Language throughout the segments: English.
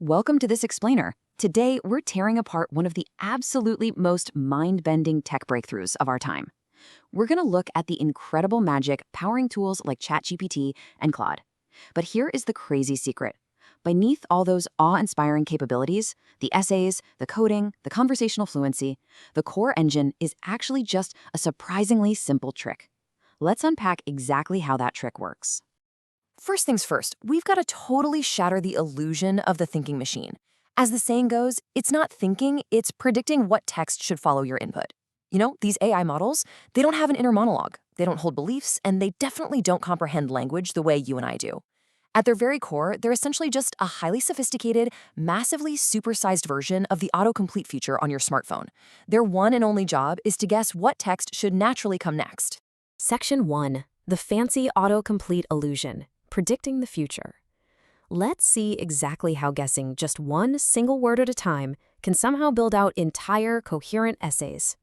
Welcome to this explainer. Today, we're tearing apart one of the absolutely most mind-bending tech breakthroughs of our time. We're going to look at the incredible magic powering tools like ChatGPT and Claude. But here is the crazy secret. Beneath all those awe-inspiring capabilities, the essays, the coding, the conversational fluency, the core engine is actually just a surprisingly simple trick. Let's unpack exactly how that trick works. First things first, we've got to totally shatter the illusion of the thinking machine. As the saying goes, it's not thinking, it's predicting what text should follow your input. You know, these AI models, they don't have an inner monologue, they don't hold beliefs, and they definitely don't comprehend language the way you and I do. At their very core, they're essentially just a highly sophisticated, massively supersized version of the autocomplete feature on your smartphone. Their one and only job is to guess what text should naturally come next. Section 1. The fancy autocomplete illusion. Predicting the future. Let's see exactly how guessing just one single word at a time can somehow build out entire coherent essays.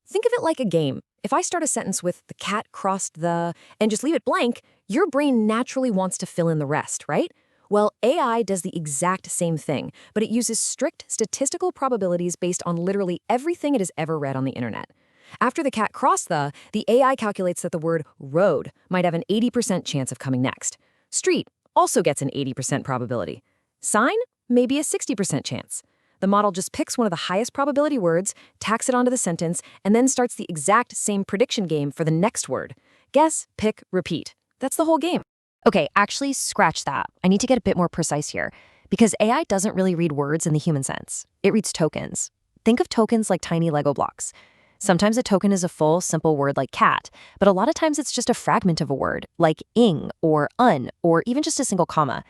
Think of it like a game. If I start a sentence with "the cat crossed the" and just leave it blank, your brain naturally wants to fill in the rest, right? Well, AI does the exact same thing, but it uses strict statistical probabilities based on literally everything it has ever read on the internet. After the cat crossed the AI calculates that the word road might have an 80% chance of coming next. Street also gets an 80% probability. Sign, maybe a 60% chance. The model just picks one of the highest probability words, tacks it onto the sentence, and then starts the exact same prediction game for the next word. Guess, pick, repeat. That's the whole game. Okay, actually, scratch that. I need to get a bit more precise here, because AI doesn't really read words in the human sense. It reads tokens. Think of tokens like tiny Lego blocks. Sometimes a token is a full, simple word like cat, but a lot of times it's just a fragment of a word, like ing or un, or even just a single comma.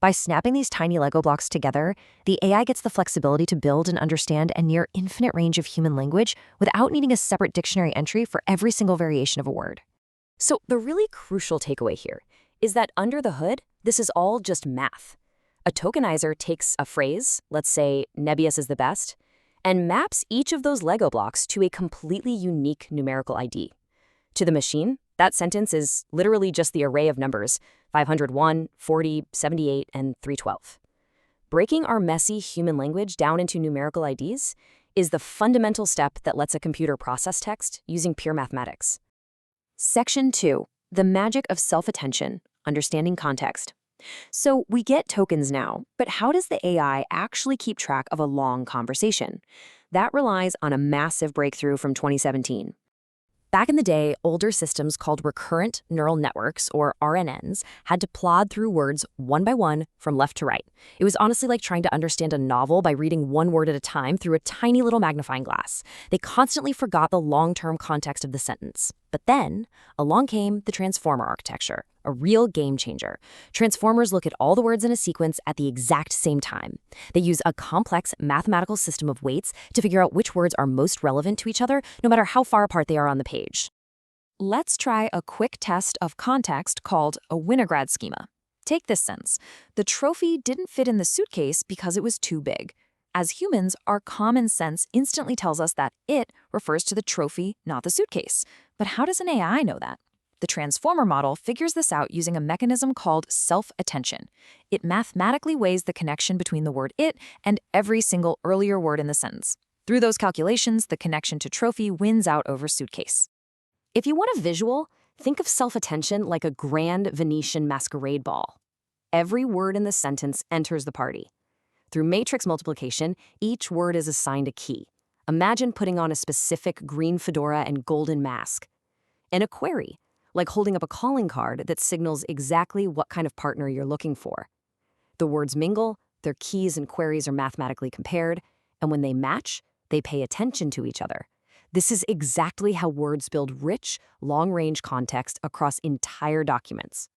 By snapping these tiny Lego blocks together, the AI gets the flexibility to build and understand a near infinite range of human language without needing a separate dictionary entry for every single variation of a word. So the really crucial takeaway here is that under the hood, this is all just math. A tokenizer takes a phrase, let's say Nebius is the best, and maps each of those Lego blocks to a completely unique numerical ID. To the machine, that sentence is literally just the array of numbers 501, 40, 78, and 312. Breaking our messy human language down into numerical IDs is the fundamental step that lets a computer process text using pure mathematics. Section 2. The magic of self-attention, understanding context. So we get tokens now, but how does the AI actually keep track of a long conversation? That relies on a massive breakthrough from 2017. Back in the day, older systems called recurrent neural networks, or RNNs, had to plod through words one by one from left to right. It was honestly like trying to understand a novel by reading one word at a time through a tiny little magnifying glass. They constantly forgot the long-term context of the sentence. But then, along came the transformer architecture, a real game changer. Transformers look at all the words in a sequence at the exact same time. They use a complex mathematical system of weights to figure out which words are most relevant to each other, no matter how far apart they are on the page. Let's try a quick test of context called a Winograd schema. Take this sentence. The trophy didn't fit in the suitcase because it was too big. As humans, our common sense instantly tells us that it refers to the trophy, not the suitcase. But how does an AI know that? The transformer model figures this out using a mechanism called self-attention. It mathematically weighs the connection between the word it and every single earlier word in the sentence. Through those calculations, the connection to trophy wins out over suitcase. If you want a visual, think of self-attention like a grand Venetian masquerade ball. Every word in the sentence enters the party. Through matrix multiplication, each word is assigned a key. Imagine putting on a specific green fedora and golden mask. And a query, like holding up a calling card that signals exactly what kind of partner you're looking for. The words mingle, their keys and queries are mathematically compared, and when they match, they pay attention to each other. This is exactly how words build rich, long-range context across entire documents.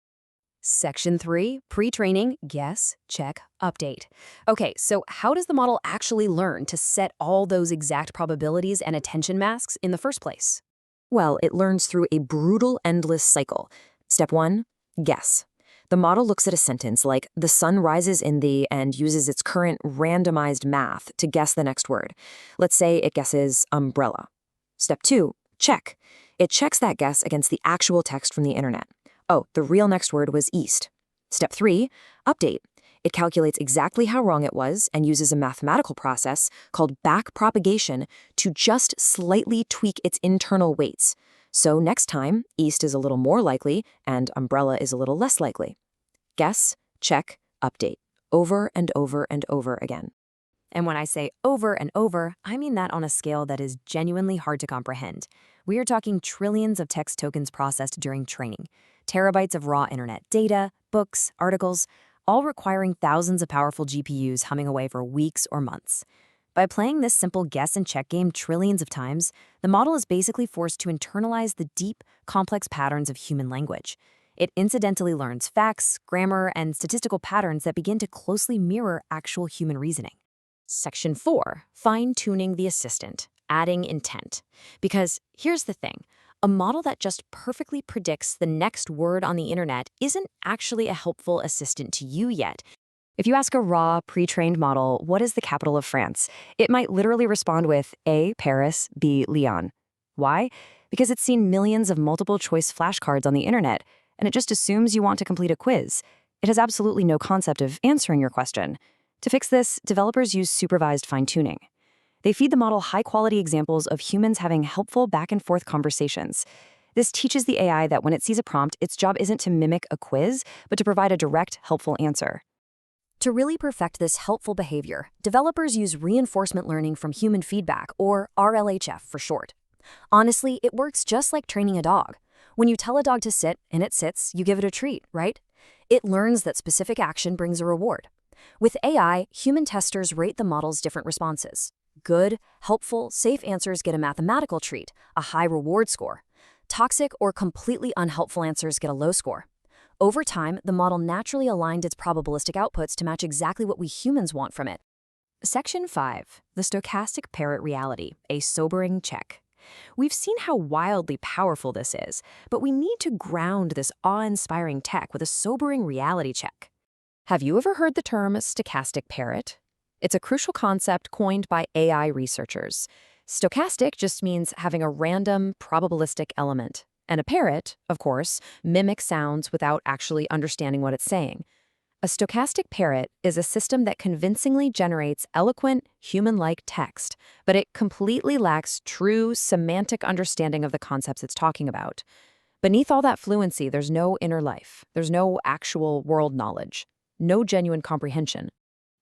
Section 3, pre-training, guess, check, update. Okay, so how does the model actually learn to set all those exact probabilities and attention masks in the first place? Well, it learns through a brutal, endless cycle. Step 1, guess. The model looks at a sentence like, the sun rises in the, and uses its current randomized math to guess the next word. Let's say it guesses umbrella. Step 2, check. It checks that guess against the actual text from the internet. Oh, the real next word was east. Step 3, update. It calculates exactly how wrong it was and uses a mathematical process called backpropagation to just slightly tweak its internal weights. So next time, east is a little more likely and umbrella is a little less likely. Guess, check, update, over and over and over again. And when I say over and over, I mean that on a scale that is genuinely hard to comprehend. We are talking trillions of text tokens processed during training, terabytes of raw internet data, books, articles, all requiring thousands of powerful GPUs humming away for weeks or months. By playing this simple guess and check game trillions of times, the model is basically forced to internalize the deep, complex patterns of human language. It incidentally learns facts, grammar, and statistical patterns that begin to closely mirror actual human reasoning. Section 4, fine-tuning the assistant, adding intent. Because here's the thing, a model that just perfectly predicts the next word on the internet isn't actually a helpful assistant to you yet. If you ask a raw, pre-trained model, what is the capital of France, it might literally respond with A, Paris, B, Lyon. Why? Because it's seen millions of multiple-choice flashcards on the internet, and it just assumes you want to complete a quiz. It has absolutely no concept of answering your question. To fix this, developers use supervised fine-tuning. They feed the model high-quality examples of humans having helpful back-and-forth conversations. This teaches the AI that when it sees a prompt, its job isn't to mimic a quiz, but to provide a direct, helpful answer. To really perfect this helpful behavior, developers use reinforcement learning from human feedback, or RLHF for short. Honestly, it works just like training a dog. When you tell a dog to sit and it sits, you give it a treat, right? It learns that specific action brings a reward. With AI, human testers rate the model's different responses. Good, helpful, safe answers get a mathematical treat, a high reward score. Toxic or completely unhelpful answers get a low score. Over time, the model naturally aligned its probabilistic outputs to match exactly what we humans want from it. Section 5, the stochastic parrot reality, a sobering check. We've seen how wildly powerful this is, but we need to ground this awe-inspiring tech with a sobering reality check. Have you ever heard the term stochastic parrot? It's a crucial concept coined by AI researchers. Stochastic just means having a random, probabilistic element. And a parrot, of course, mimics sounds without actually understanding what it's saying. A stochastic parrot is a system that convincingly generates eloquent, human-like text, but it completely lacks true semantic understanding of the concepts it's talking about. Beneath all that fluency, there's no inner life. There's no actual world knowledge. No genuine comprehension.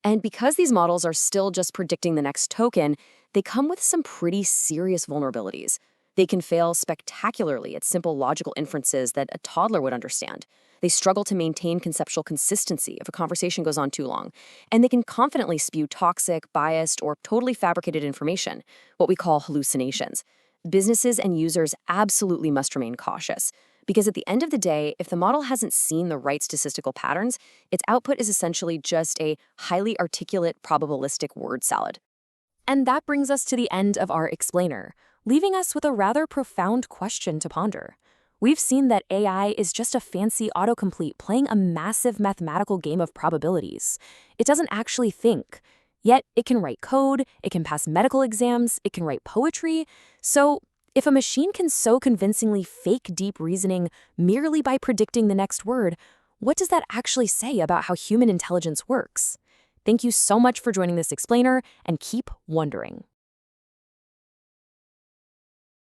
And because these models are still just predicting the next token, they come with some pretty serious vulnerabilities. They can fail spectacularly at simple logical inferences that a toddler would understand. They struggle to maintain conceptual consistency if a conversation goes on too long. And they can confidently spew toxic, biased, or totally fabricated information, what we call hallucinations. Businesses and users absolutely must remain cautious. Because at the end of the day, if the model hasn't seen the right statistical patterns, its output is essentially just a highly articulate probabilistic word salad. And that brings us to the end of our explainer, leaving us with a rather profound question to ponder. We've seen that AI is just a fancy autocomplete playing a massive mathematical game of probabilities. It doesn't actually think. Yet it can write code, it can pass medical exams, it can write poetry. So if a machine can so convincingly fake deep reasoning merely by predicting the next word, what does that actually say about how human intelligence works? Thank you so much for joining this explainer, and keep wondering.